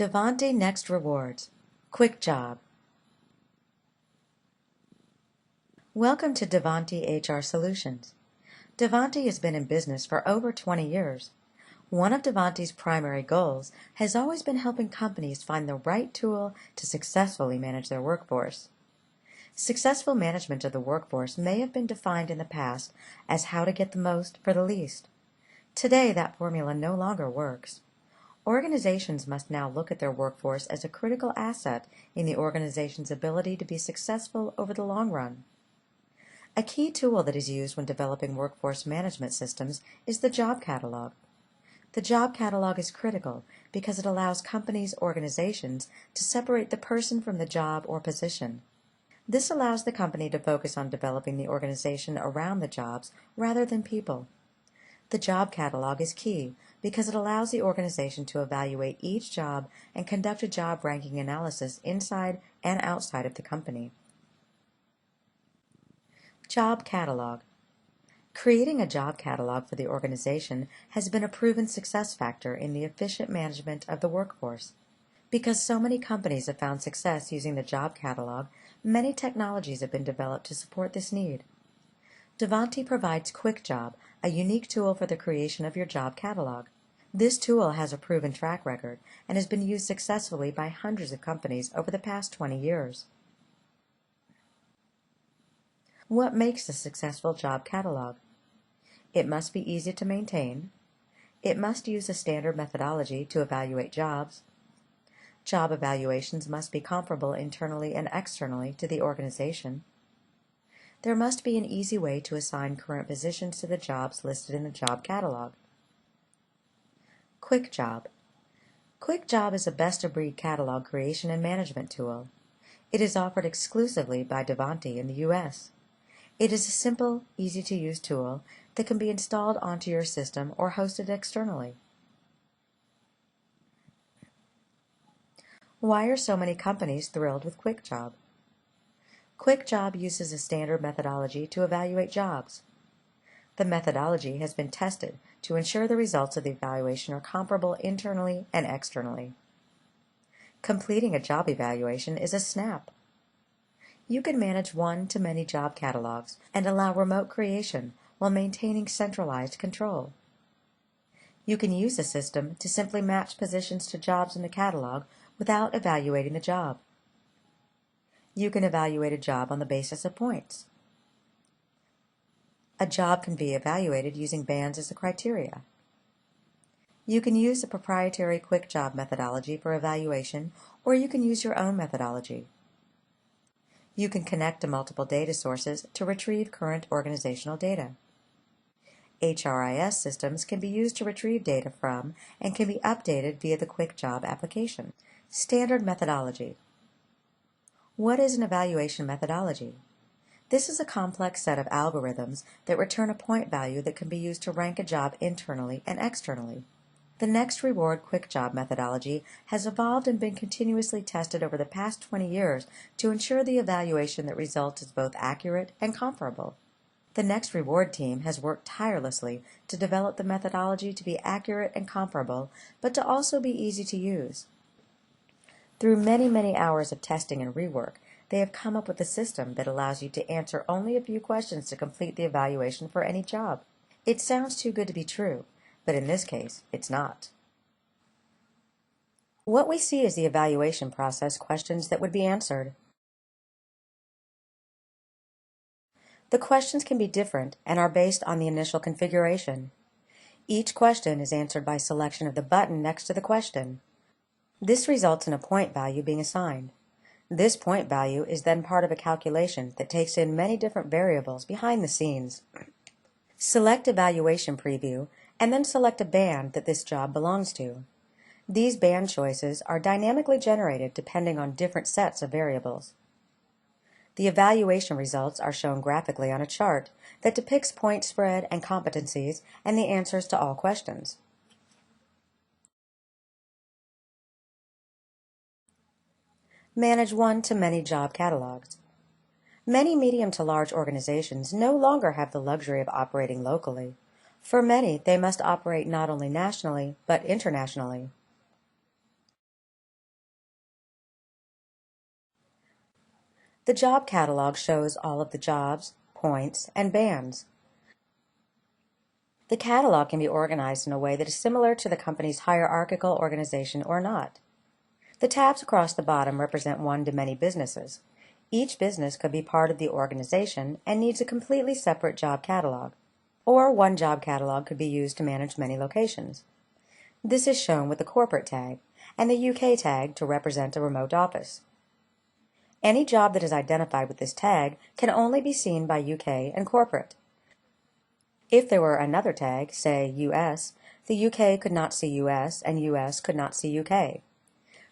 Davanti Next Rewards. Quick Job. Welcome to Davanti HR Solutions. Davanti has been in business for over 20 years. One of Davanti's primary goals has always been helping companies find the right tool to successfully manage their workforce. Successful management of the workforce may have been defined in the past as how to get the most for the least. Today, that formula no longer works. Organizations must now look at their workforce as a critical asset in the organization's ability to be successful over the long run. A key tool that is used when developing workforce management systems is the job catalog. The job catalog is critical because it allows companies' organizations to separate the person from the job or position. This allows the company to focus on developing the organization around the jobs rather than people. The job catalog is key because it allows the organization to evaluate each job and conduct a job ranking analysis inside and outside of the company. Job catalog. Creating a job catalog for the organization has been a proven success factor in the efficient management of the workforce. Because so many companies have found success using the job catalog, many technologies have been developed to support this need. Davanti provides Quick Job, a unique tool for the creation of your job catalog. This tool has a proven track record and has been used successfully by hundreds of companies over the past 20 years. What makes a successful job catalog? It must be easy to maintain. It must use a standard methodology to evaluate jobs. Job evaluations must be comparable internally and externally to the organization. There must be an easy way to assign current positions to the jobs listed in the job catalog. Quick Job. Quick Job is a best-of-breed catalog creation and management tool. It is offered exclusively by Davanti in the U.S. It is a simple, easy-to-use tool that can be installed onto your system or hosted externally. Why are so many companies thrilled with Quick Job? Quick Job uses a standard methodology to evaluate jobs. The methodology has been tested to ensure the results of the evaluation are comparable internally and externally. Completing a job evaluation is a snap. You can manage one-to-many job catalogs and allow remote creation while maintaining centralized control. You can use the system to simply match positions to jobs in the catalog without evaluating the job. You can evaluate a job on the basis of points. A job can be evaluated using bands as a criteria. You can use a proprietary Quick Job methodology for evaluation, or you can use your own methodology. You can connect to multiple data sources to retrieve current organizational data. HRIS systems can be used to retrieve data from and can be updated via the Quick Job application. Standard methodology. What is an evaluation methodology? This is a complex set of algorithms that return a point value that can be used to rank a job internally and externally. The Next Reward Quick Job methodology has evolved and been continuously tested over the past 20 years to ensure the evaluation that results is both accurate and comparable. The Next Reward team has worked tirelessly to develop the methodology to be accurate and comparable, but to also be easy to use. Through many hours of testing and rework, they have come up with a system that allows you to answer only a few questions to complete the evaluation for any job. It sounds too good to be true, but in this case, it's not. What we see is the evaluation process questions that would be answered. The questions can be different and are based on the initial configuration. Each question is answered by selection of the button next to the question. This results in a point value being assigned. This point value is then part of a calculation that takes in many different variables behind the scenes. Select Evaluation Preview and then select a band that this job belongs to. These band choices are dynamically generated depending on different sets of variables. The evaluation results are shown graphically on a chart that depicts point spread and competencies and the answers to all questions. Manage one-to-many job catalogs. Many medium to large organizations no longer have the luxury of operating locally. For many, they must operate not only nationally, but internationally. The job catalog shows all of the jobs, points, and bands. The catalog can be organized in a way that is similar to the company's hierarchical organization or not. The tabs across the bottom represent one-to-many businesses. Each business could be part of the organization and needs a completely separate job catalog, or one job catalog could be used to manage many locations. This is shown with the corporate tag and the UK tag to represent a remote office. Any job that is identified with this tag can only be seen by UK and corporate. If there were another tag, say US, the UK could not see US and US could not see UK.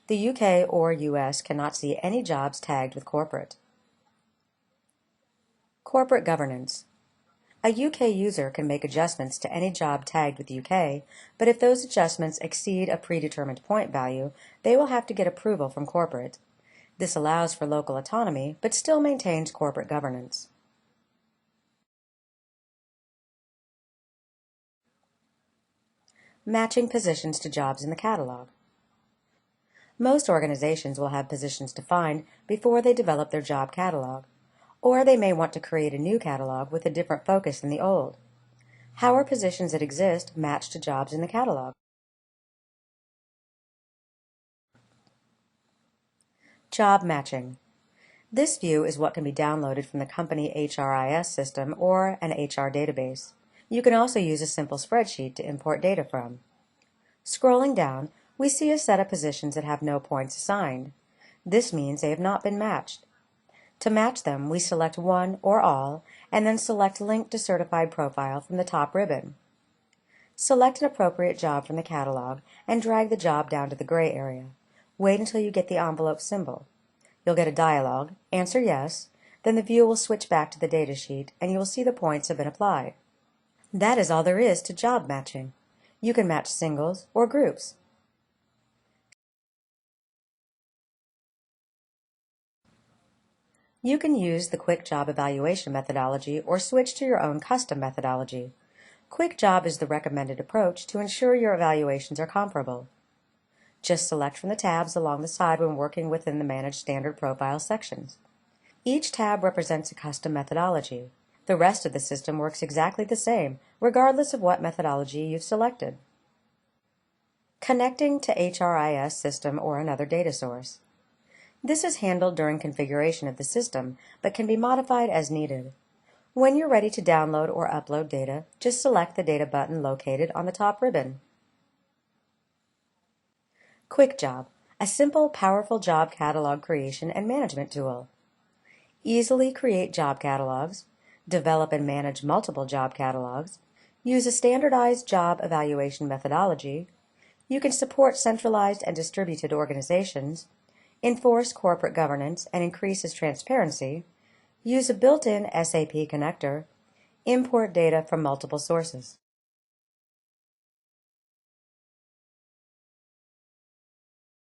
The UK or US cannot see any jobs tagged with corporate. Corporate governance. A UK user can make adjustments to any job tagged with UK, but if those adjustments exceed a predetermined point value, they will have to get approval from corporate. This allows for local autonomy, but still maintains corporate governance. Matching positions to jobs in the catalog. Most organizations will have positions defined before they develop their job catalog, or they may want to create a new catalog with a different focus than the old. How are positions that exist matched to jobs in the catalog? Job matching. This view is what can be downloaded from the company HRIS system or an HR database. You can also use a simple spreadsheet to import data from. Scrolling down, we see a set of positions that have no points assigned. This means they have not been matched. To match them, we select one or all, and then select Link to Certified Profile from the top ribbon. Select an appropriate job from the catalog and drag the job down to the gray area. Wait until you get the envelope symbol. You'll get a dialog, answer yes, then the view will switch back to the datasheet and you will see the points have been applied. That is all there is to job matching. You can match singles or groups. You can use the Quick Job Evaluation methodology or switch to your own custom methodology. Quick Job is the recommended approach to ensure your evaluations are comparable. Just select from the tabs along the side when working within the Manage Standard Profile sections. Each tab represents a custom methodology. The rest of the system works exactly the same, regardless of what methodology you've selected. Connecting to HRIS system or another data source. This is handled during configuration of the system, but can be modified as needed. When you're ready to download or upload data, just select the Data button located on the top ribbon. Quick Job, a simple, powerful job catalog creation and management tool. Easily create job catalogs, develop and manage multiple job catalogs, use a standardized job evaluation methodology. You can support centralized and distributed organizations, enforce corporate governance and increases transparency, use a built-in SAP connector, import data from multiple sources.